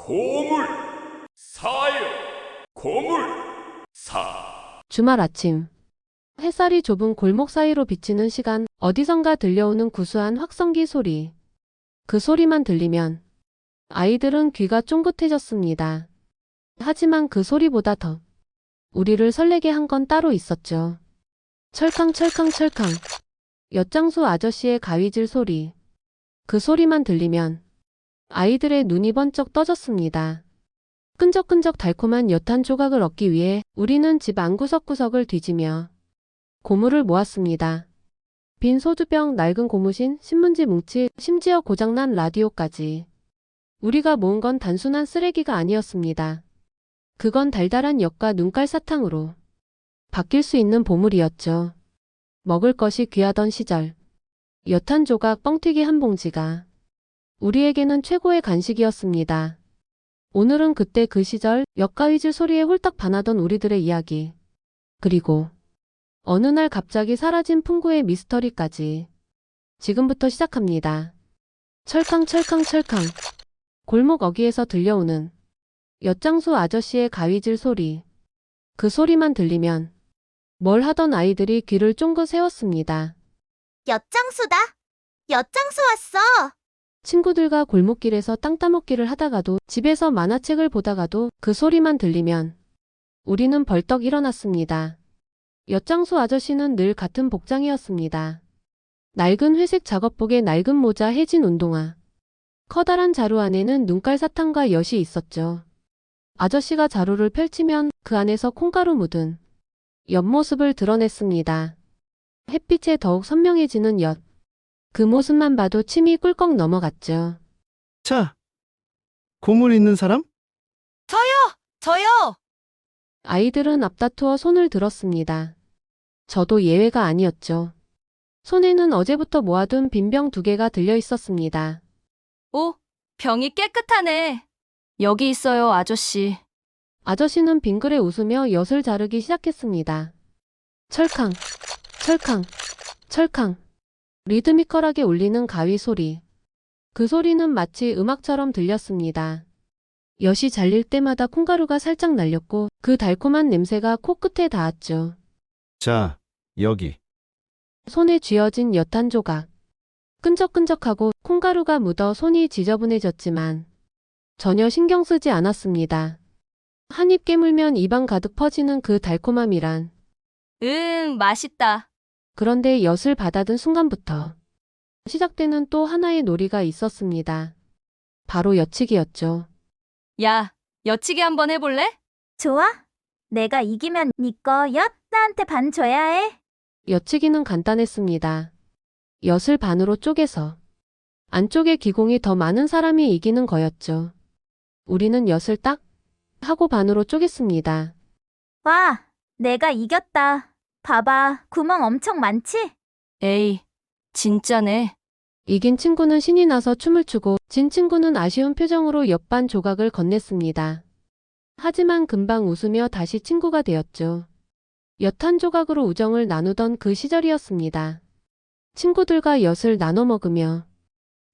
고물 사여 고물 사. 주말 아침 햇살이 좁은 골목 사이로 비치는 시간, 어디선가 들려오는 구수한 확성기 소리. 그 소리만 들리면 아이들은 귀가 쫑긋해졌습니다. 하지만 그 소리보다 더 우리를 설레게 한 건 따로 있었죠. 철캉철캉철캉 엿장수 아저씨의 가위질 소리. 그 소리만 들리면 아이들의 눈이 번쩍 떠졌습니다. 끈적끈적 달콤한 엿 한 조각을 얻기 위해 우리는 집 안 구석구석을 뒤지며 고물을 모았습니다. 빈 소주병, 낡은 고무신, 신문지 뭉치, 심지어 고장난 라디오까지. 우리가 모은 건 단순한 쓰레기가 아니었습니다. 그건 달달한 엿과 눈깔 사탕으로 바뀔 수 있는 보물이었죠. 먹을 것이 귀하던 시절, 엿 한 조각, 뻥튀기 한 봉지가 우리에게는 최고의 간식이었습니다. 오늘은 그때 그 시절, 엿가위질 소리에 홀딱 반하던 우리들의 이야기. 그리고 어느 날 갑자기 사라진 풍구의 미스터리까지 지금부터 시작합니다. 철캉철캉철캉 골목 어귀에서 들려오는 엿장수 아저씨의 가위질 소리. 그 소리만 들리면 뭘 하던 아이들이 귀를 쫑긋 세웠습니다. 엿장수다. 엿장수 왔어. 친구들과 골목길에서 땅 따먹기를 하다가도, 집에서 만화책을 보다가도 그 소리만 들리면 우리는 벌떡 일어났습니다. 엿장수 아저씨는 늘 같은 복장이었습니다. 낡은 회색 작업복에 낡은 모자, 해진 운동화. 커다란 자루 안에는 눈깔 사탕과 엿이 있었죠. 아저씨가 자루를 펼치면 그 안에서 콩가루 묻은 엿모습을 드러냈습니다. 햇빛에 더욱 선명해지는 엿. 그 모습만 봐도 침이 꿀꺽 넘어갔죠. 자, 고물 있는 사람? 저요. 아이들은 앞다투어 손을 들었습니다. 저도 예외가 아니었죠. 손에는 어제부터 모아둔 빈병 2개가 들려 있었습니다. 오, 병이 깨끗하네. 여기 있어요, 아저씨. 아저씨는 빙그레 웃으며 엿을 자르기 시작했습니다. 철캉, 철캉, 철캉. 리드미컬하게 울리는 가위 소리. 그 소리는 마치 음악처럼 들렸습니다. 엿이 잘릴 때마다 콩가루가 살짝 날렸고 그 달콤한 냄새가 코끝에 닿았죠. 자, 여기. 손에 쥐어진 엿 한 조각. 끈적끈적하고 콩가루가 묻어 손이 지저분해졌지만 전혀 신경 쓰지 않았습니다. 한 입 깨물면 입안 가득 퍼지는 그 달콤함이란. 맛있다. 그런데 엿을 받아든 순간부터 시작되는 또 하나의 놀이가 있었습니다. 바로 엿치기였죠. 야, 엿치기 한번 해볼래? 좋아. 내가 이기면 니꺼 엿 나한테 반 줘야 해. 엿치기는 간단했습니다. 엿을 반으로 쪼개서 안쪽에 기공이 더 많은 사람이 이기는 거였죠. 우리는 엿을 딱 하고 반으로 쪼갰습니다. 와, 내가 이겼다. 봐봐, 구멍 엄청 많지? 에이, 진짜네. 이긴 친구는 신이 나서 춤을 추고 진 친구는 아쉬운 표정으로 엿반 조각을 건넸습니다. 하지만 금방 웃으며 다시 친구가 되었죠. 엿 한 조각으로 우정을 나누던 그 시절이었습니다. 친구들과 엿을 나눠 먹으며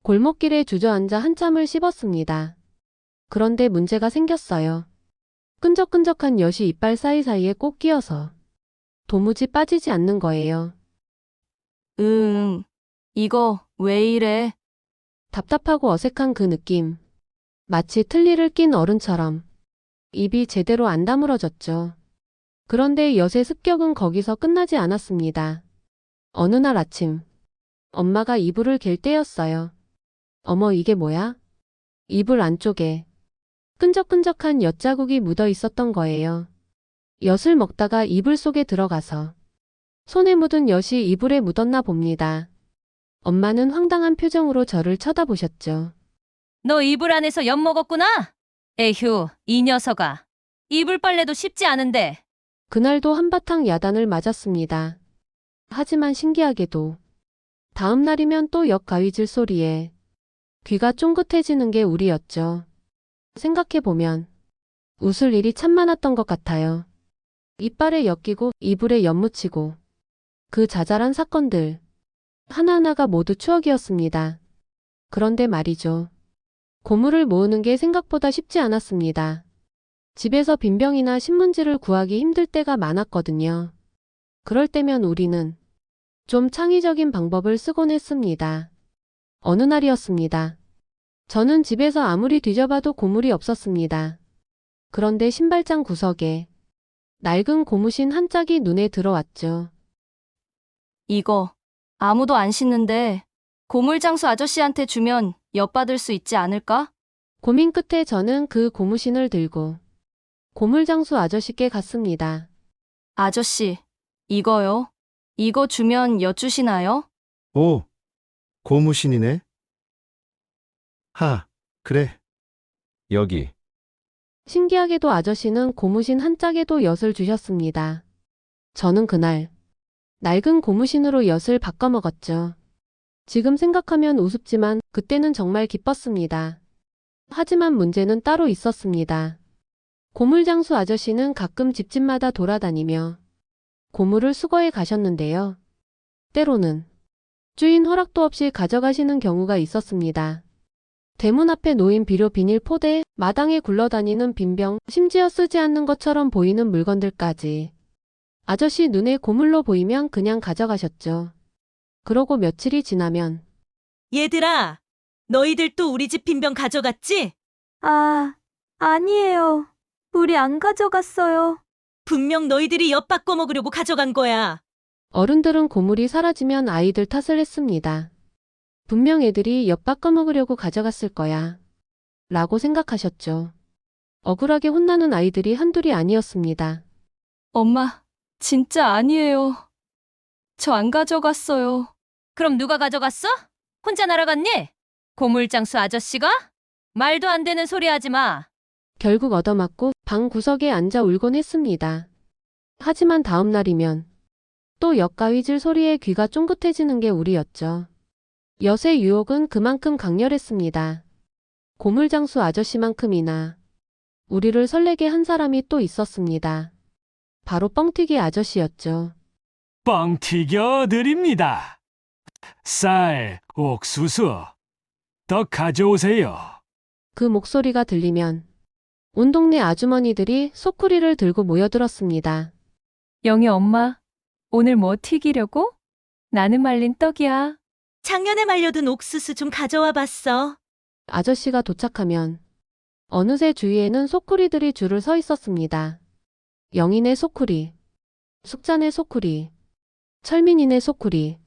골목길에 주저앉아 한참을 씹었습니다. 그런데 문제가 생겼어요. 끈적끈적한 엿이 이빨 사이사이에 꼭 끼어서 도무지 빠지지 않는 거예요. 이거 왜 이래? 답답하고 어색한 그 느낌. 마치 틀니를 낀 어른처럼 입이 제대로 안 다물어졌죠. 그런데 엿의 습격은 거기서 끝나지 않았습니다. 어느 날 아침, 엄마가 이불을 갤 때였어요. 어머, 이게 뭐야? 이불 안쪽에 끈적끈적한 엿 자국이 묻어 있었던 거예요. 엿을 먹다가 이불 속에 들어가서 손에 묻은 엿이 이불에 묻었나 봅니다. 엄마는 황당한 표정으로 저를 쳐다보셨죠. 너 이불 안에서 엿 먹었구나? 에휴, 이 녀석아. 이불 빨래도 쉽지 않은데. 그날도 한바탕 야단을 맞았습니다. 하지만 신기하게도 다음 날이면 또 엿 가위질 소리에 귀가 쫑긋해지는 게 우리였죠. 생각해보면 웃을 일이 참 많았던 것 같아요. 이빨에 엿 끼고 이불에 엿 묻히고 그 자잘한 사건들 하나하나가 모두 추억이었습니다. 그런데 말이죠. 고물을 모으는 게 생각보다 쉽지 않았습니다. 집에서 빈병이나 신문지를 구하기 힘들 때가 많았거든요. 그럴 때면 우리는 좀 창의적인 방법을 쓰곤 했습니다. 어느 날이었습니다. 저는 집에서 아무리 뒤져봐도 고물이 없었습니다. 그런데 신발장 구석에 낡은 고무신 한 짝이 눈에 들어왔죠. 이거 아무도 안 신는데 고물장수 아저씨한테 주면 엿받을 수 있지 않을까? 고민 끝에 저는 그 고무신을 들고 고물장수 아저씨께 갔습니다. 아저씨, 이거요. 이거 주면 엿주시나요? 오, 고무신이네. 그래. 여기. 신기하게도 아저씨는 고무신 한 짝에도 엿을 주셨습니다. 저는 그날 낡은 고무신으로 엿을 바꿔 먹었죠. 지금 생각하면 우습지만 그때는 정말 기뻤습니다. 하지만 문제는 따로 있었습니다. 고물장수 아저씨는 가끔 집집마다 돌아다니며 고물을 수거해 가셨는데요. 때로는 주인 허락도 없이 가져가시는 경우가 있었습니다. 대문 앞에 놓인 비료 비닐 포대, 마당에 굴러다니는 빈병, 심지어 쓰지 않는 것처럼 보이는 물건들까지 아저씨 눈에 고물로 보이면 그냥 가져가셨죠. 그러고 며칠이 지나면 얘들아, 너희들도 우리 집 빈병 가져갔지? 아니에요. 우리 안 가져갔어요. 분명 너희들이 엿 바꿔 먹으려고 가져간 거야. 어른들은 고물이 사라지면 아이들 탓을 했습니다. 분명 애들이 엿 바꿔 먹으려고 가져갔을 거야. 라고 생각하셨죠. 억울하게 혼나는 아이들이 한둘이 아니었습니다. 엄마, 진짜 아니에요. 저 안 가져갔어요. 그럼 누가 가져갔어? 혼자 날아갔니? 고물장수 아저씨가? 말도 안 되는 소리 하지 마. 결국 얻어맞고 방 구석에 앉아 울곤 했습니다. 하지만 다음 날이면 또 엿가위질 소리에 귀가 쫑긋해지는 게 우리였죠. 엿의 유혹은 그만큼 강렬했습니다. 고물장수 아저씨만큼이나 우리를 설레게 한 사람이 또 있었습니다. 바로 뻥튀기 아저씨였죠. 빵 튀겨 드립니다. 쌀, 옥수수, 더 가져오세요. 그 목소리가 들리면 온 동네 아주머니들이 소쿠리를 들고 모여들었습니다. 영희 엄마, 오늘 뭐 튀기려고? 나는 말린 떡이야. 작년에 말려둔 옥수수 좀 가져와 봤어. 아저씨가 도착하면 어느새 주위에는 소쿠리들이 줄을 서 있었습니다. 영인의 소쿠리, 숙잔의 소쿠리, 철민이네 소쿠리,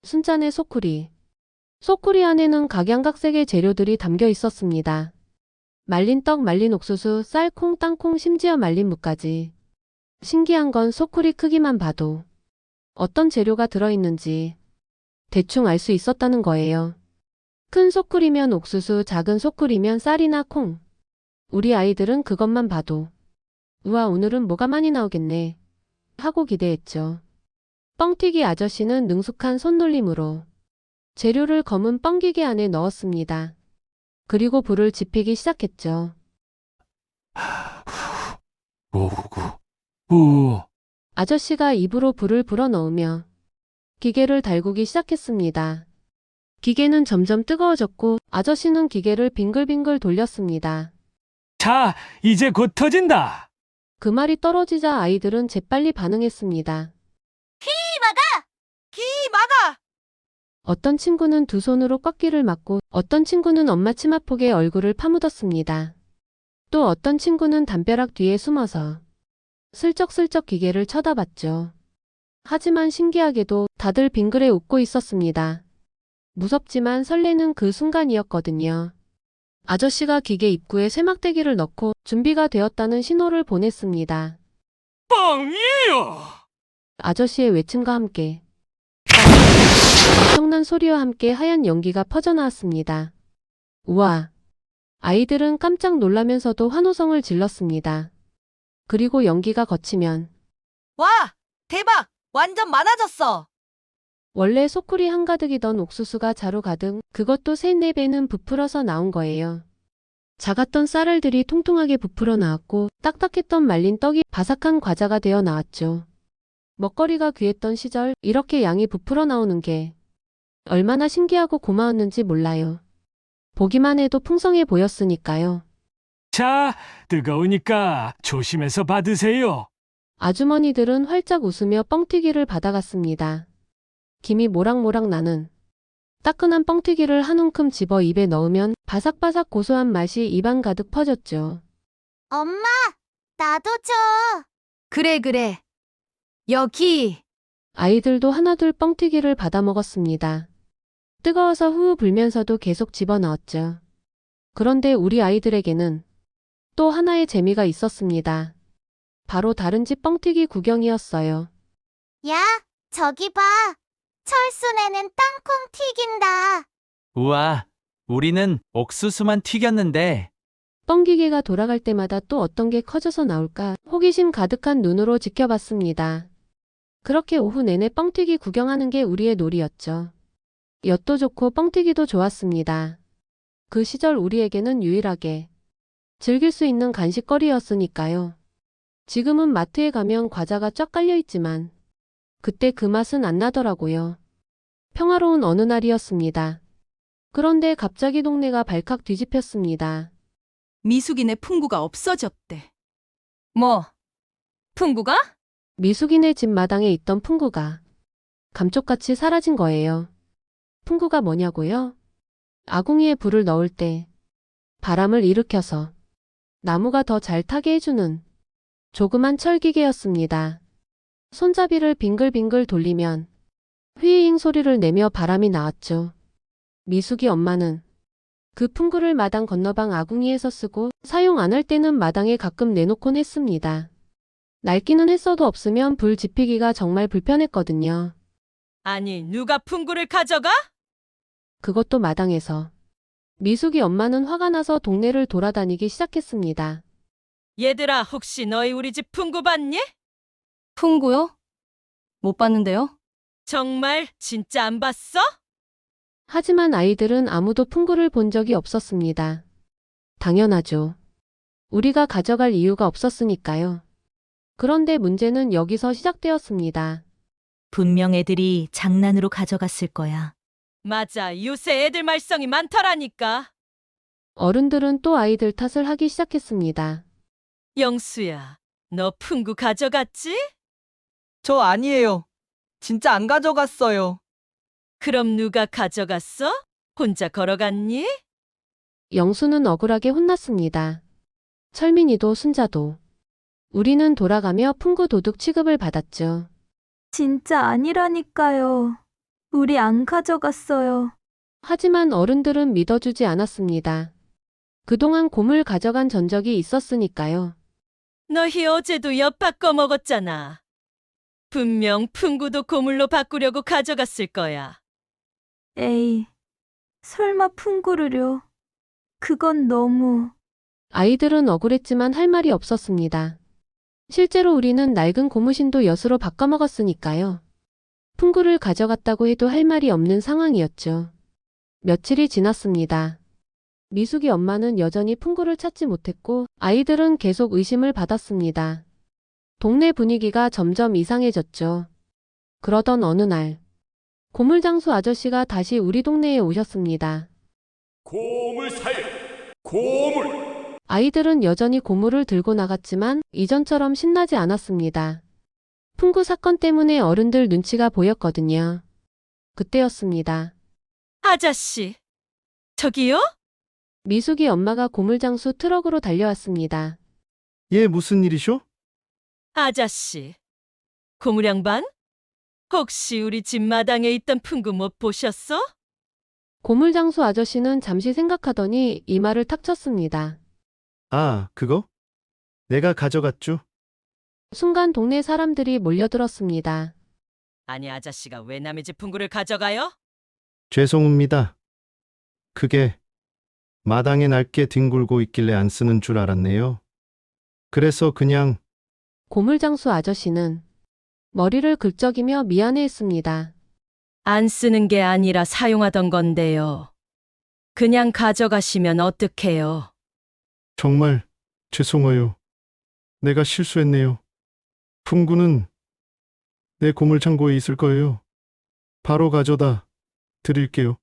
순짠의 소쿠리. 소쿠리 안에는 각양각색의 재료들이 담겨 있었습니다. 말린 떡, 말린 옥수수, 쌀, 콩, 땅콩, 심지어 말린 무까지. 신기한 건 소쿠리 크기만 봐도 어떤 재료가 들어있는지 대충 알 수 있었다는 거예요. 큰 소쿠리면 옥수수, 작은 소쿠리면 쌀이나 콩. 우리 아이들은 그것만 봐도 우와, 오늘은 뭐가 많이 나오겠네 하고 기대했죠. 뻥튀기 아저씨는 능숙한 손놀림으로 재료를 검은 뻥기계 안에 넣었습니다. 그리고 불을 지피기 시작했죠. 오구, 우. 아저씨가 입으로 불을 불어넣으며 기계를 달구기 시작했습니다. 기계는 점점 뜨거워졌고 아저씨는 기계를 빙글빙글 돌렸습니다. 자, 이제 곧 터진다. 그 말이 떨어지자 아이들은 재빨리 반응했습니다. 기 막아! 어떤 친구는 두 손으로 꺾기를 막고 어떤 친구는 엄마 치마폭에 얼굴을 파묻었습니다. 또 어떤 친구는 담벼락 뒤에 숨어서 슬쩍슬쩍 기계를 쳐다봤죠. 하지만 신기하게도 다들 빙그레 웃고 있었습니다. 무섭지만 설레는 그 순간이었거든요. 아저씨가 기계 입구에 쇠막대기를 넣고 준비가 되었다는 신호를 보냈습니다. 빵이에요. 아저씨의 외침과 함께 엄청난 소리와 함께 하얀 연기가 퍼져나왔습니다. 우와! 아이들은 깜짝 놀라면서도 환호성을 질렀습니다. 그리고 연기가 거치면 와! 대박! 완전 많아졌어! 원래 소쿠리 한가득이던 옥수수가 자루 가득, 그것도 3-4배는 부풀어서 나온 거예요. 작았던 쌀알들이 통통하게 부풀어 나왔고 딱딱했던 말린 떡이 바삭한 과자가 되어 나왔죠. 먹거리가 귀했던 시절 이렇게 양이 부풀어 나오는 게 얼마나 신기하고 고마웠는지 몰라요. 보기만 해도 풍성해 보였으니까요. 자, 뜨거우니까 조심해서 받으세요. 아주머니들은 활짝 웃으며 뻥튀기를 받아갔습니다. 김이 모락모락 나는 따끈한 뻥튀기를 한 움큼 집어 입에 넣으면 바삭바삭 고소한 맛이 입안 가득 퍼졌죠. 엄마, 나도 줘. 그래, 그래. 여기. 아이들도 하나둘 뻥튀기를 받아 먹었습니다. 뜨거워서 후후 불면서도 계속 집어넣었죠. 그런데 우리 아이들에게는 또 하나의 재미가 있었습니다. 바로 다른 집 뻥튀기 구경이었어요. 야, 저기 봐. 철순애는 땅콩 튀긴다. 우와, 우리는 옥수수만 튀겼는데. 뻥기계가 돌아갈 때마다 또 어떤 게 커져서 나올까 호기심 가득한 눈으로 지켜봤습니다. 그렇게 오후 내내 뻥튀기 구경하는 게 우리의 놀이였죠. 엿도 좋고 뻥튀기도 좋았습니다. 그 시절 우리에게는 유일하게 즐길 수 있는 간식거리였으니까요. 지금은 마트에 가면 과자가 쫙 깔려 있지만 그때 그 맛은 안 나더라고요. 평화로운 어느 날이었습니다. 그런데 갑자기 동네가 발칵 뒤집혔습니다. 미숙이네 풍구가 없어졌대. 뭐? 풍구가? 미숙이네 집 마당에 있던 풍구가 감쪽같이 사라진 거예요. 풍구가 뭐냐고요? 아궁이에 불을 넣을 때 바람을 일으켜서 나무가 더 잘 타게 해주는 조그만 철기계였습니다. 손잡이를 빙글빙글 돌리면 휘잉 소리를 내며 바람이 나왔죠. 미숙이 엄마는 그 풍구를 마당 건너방 아궁이에서 쓰고 사용 안 할 때는 마당에 가끔 내놓곤 했습니다. 낡기는 했어도 없으면 불 지피기가 정말 불편했거든요. 아니, 누가 풍구를 가져가? 그것도 마당에서. 미숙이 엄마는 화가 나서 동네를 돌아다니기 시작했습니다. 얘들아, 혹시 너희 우리 집 풍구 봤니? 풍구요? 못 봤는데요? 정말 진짜 안 봤어? 하지만 아이들은 아무도 풍구를 본 적이 없었습니다. 당연하죠. 우리가 가져갈 이유가 없었으니까요. 그런데 문제는 여기서 시작되었습니다. 분명 애들이 장난으로 가져갔을 거야. 맞아, 요새 애들 말썽이 많더라니까. 어른들은 또 아이들 탓을 하기 시작했습니다. 영수야, 너 풍구 가져갔지? 저 아니에요. 진짜 안 가져갔어요. 그럼 누가 가져갔어? 혼자 걸어갔니? 영수는 억울하게 혼났습니다. 철민이도 순자도. 우리는 돌아가며 풍구 도둑 취급을 받았죠. 진짜 아니라니까요. 우리 안 가져갔어요. 하지만 어른들은 믿어주지 않았습니다. 그동안 곰을 가져간 전적이 있었으니까요. 너희 어제도 엿 바꿔 먹었잖아. 분명 풍구도 고물로 바꾸려고 가져갔을 거야. 에이, 설마 풍구를요? 그건 너무... 아이들은 억울했지만 할 말이 없었습니다. 실제로 우리는 낡은 고무신도 엿으로 바꿔 먹었으니까요. 풍구를 가져갔다고 해도 할 말이 없는 상황이었죠. 며칠이 지났습니다. 미숙이 엄마는 여전히 풍구를 찾지 못했고 아이들은 계속 의심을 받았습니다. 동네 분위기가 점점 이상해졌죠. 그러던 어느 날 고물장수 아저씨가 다시 우리 동네에 오셨습니다. 고물 사요. 고물. 아이들은 여전히 고물을 들고 나갔지만 이전처럼 신나지 않았습니다. 풍구 사건 때문에 어른들 눈치가 보였거든요. 그때였습니다. 아저씨, 저기요? 미숙이 엄마가 고물장수 트럭으로 달려왔습니다. 예, 무슨 일이쇼? 아저씨, 고물 양반? 혹시 우리 집 마당에 있던 풍구 못 보셨어? 고물장수 아저씨는 잠시 생각하더니 이마를 탁 쳤습니다. 아, 그거? 내가 가져갔죠. 순간 동네 사람들이 몰려들었습니다. 아니, 아저씨가 왜 남의 집 풍구를 가져가요? 죄송합니다. 그게 마당에 낡게 뒹굴고 있길래 안 쓰는 줄 알았네요. 그래서 그냥... 고물장수 아저씨는 머리를 긁적이며 미안해했습니다. 안 쓰는 게 아니라 사용하던 건데요. 그냥 가져가시면 어떡해요? 정말 죄송해요. 내가 실수했네요. 풍구는 내 고물창고에 있을 거예요. 바로 가져다 드릴게요.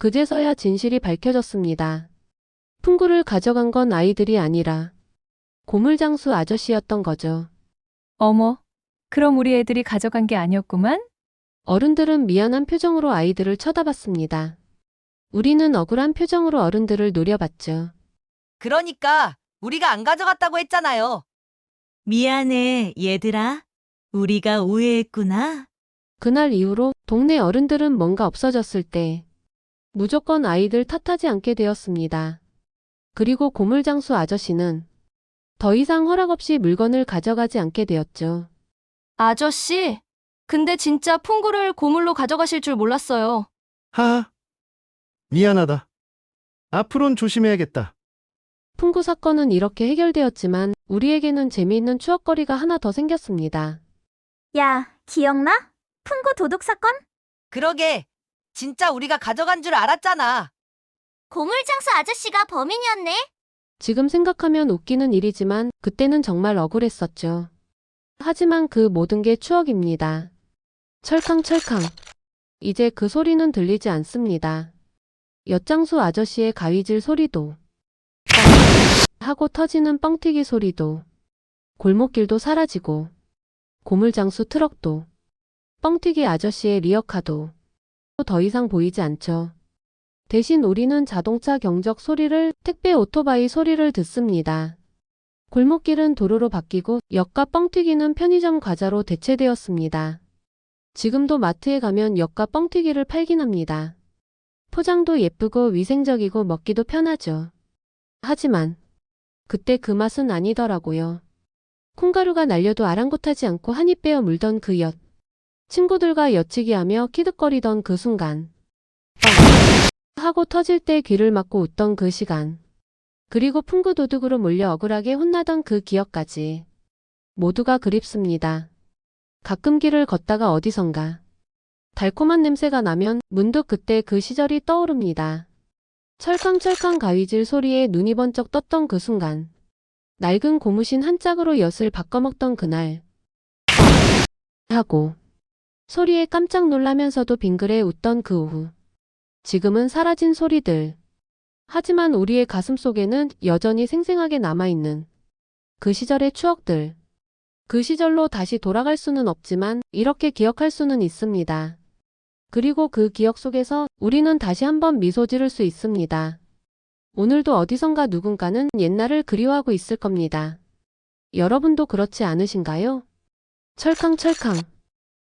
그제서야 진실이 밝혀졌습니다. 풍구를 가져간 건 아이들이 아니라 고물장수 아저씨였던 거죠. 어머, 그럼 우리 애들이 가져간 게 아니었구만? 어른들은 미안한 표정으로 아이들을 쳐다봤습니다. 우리는 억울한 표정으로 어른들을 노려봤죠. 그러니까 우리가 안 가져갔다고 했잖아요. 미안해, 얘들아. 우리가 오해했구나. 그날 이후로 동네 어른들은 뭔가 없어졌을 때 무조건 아이들 탓하지 않게 되었습니다. 그리고 고물장수 아저씨는 더 이상 허락 없이 물건을 가져가지 않게 되었죠. 아저씨, 근데 진짜 풍구를 고물로 가져가실 줄 몰랐어요. 하하. 미안하다. 앞으론 조심해야겠다. 풍구 사건은 이렇게 해결되었지만 우리에게는 재미있는 추억거리가 하나 더 생겼습니다. 야, 기억나? 풍구 도둑 사건? 그러게. 진짜 우리가 가져간 줄 알았잖아. 고물장수 아저씨가 범인이었네. 지금 생각하면 웃기는 일이지만 그때는 정말 억울했었죠. 하지만 그 모든 게 추억입니다. 철캉철캉. 이제 그 소리는 들리지 않습니다. 엿장수 아저씨의 가위질 소리도 하고 터지는 뻥튀기 소리도 골목길도 사라지고 고물장수 트럭도 뻥튀기 아저씨의 리어카도 더 이상 보이지 않죠. 대신 우리는 자동차 경적 소리를, 택배 오토바이 소리를 듣습니다. 골목길은 도로로 바뀌고 엿과 뻥튀기는 편의점 과자로 대체되었습니다. 지금도 마트에 가면 엿과 뻥튀기를 팔긴 합니다. 포장도 예쁘고 위생적이고 먹기도 편하죠. 하지만 그때 그 맛은 아니더라고요. 콩가루가 날려도 아랑곳하지 않고 한 입 베어 물던 그 엿. 친구들과 엿치기하며 키득거리던 그 순간. 하고 터질 때 귀를 막고 웃던 그 시간. 그리고 풍구도둑으로 몰려 억울하게 혼나던 그 기억까지. 모두가 그립습니다. 가끔 길을 걷다가 어디선가 달콤한 냄새가 나면 문득 그때 그 시절이 떠오릅니다. 철캉철캉 가위질 소리에 눈이 번쩍 떴던 그 순간. 낡은 고무신 한 짝으로 엿을 바꿔먹던 그날. 하고 소리에 깜짝 놀라면서도 빙그레 웃던 그 오후. 지금은 사라진 소리들. 하지만 우리의 가슴 속에는 여전히 생생하게 남아있는 그 시절의 추억들. 그 시절로 다시 돌아갈 수는 없지만 이렇게 기억할 수는 있습니다. 그리고 그 기억 속에서 우리는 다시 한번 미소 지을 수 있습니다. 오늘도 어디선가 누군가는 옛날을 그리워하고 있을 겁니다. 여러분도 그렇지 않으신가요? 철캉철캉.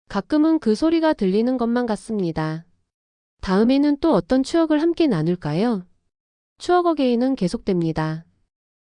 가끔은 그 소리가 들리는 것만 같습니다. 다음에는 또 어떤 추억을 함께 나눌까요? 추억 어게인은 계속됩니다.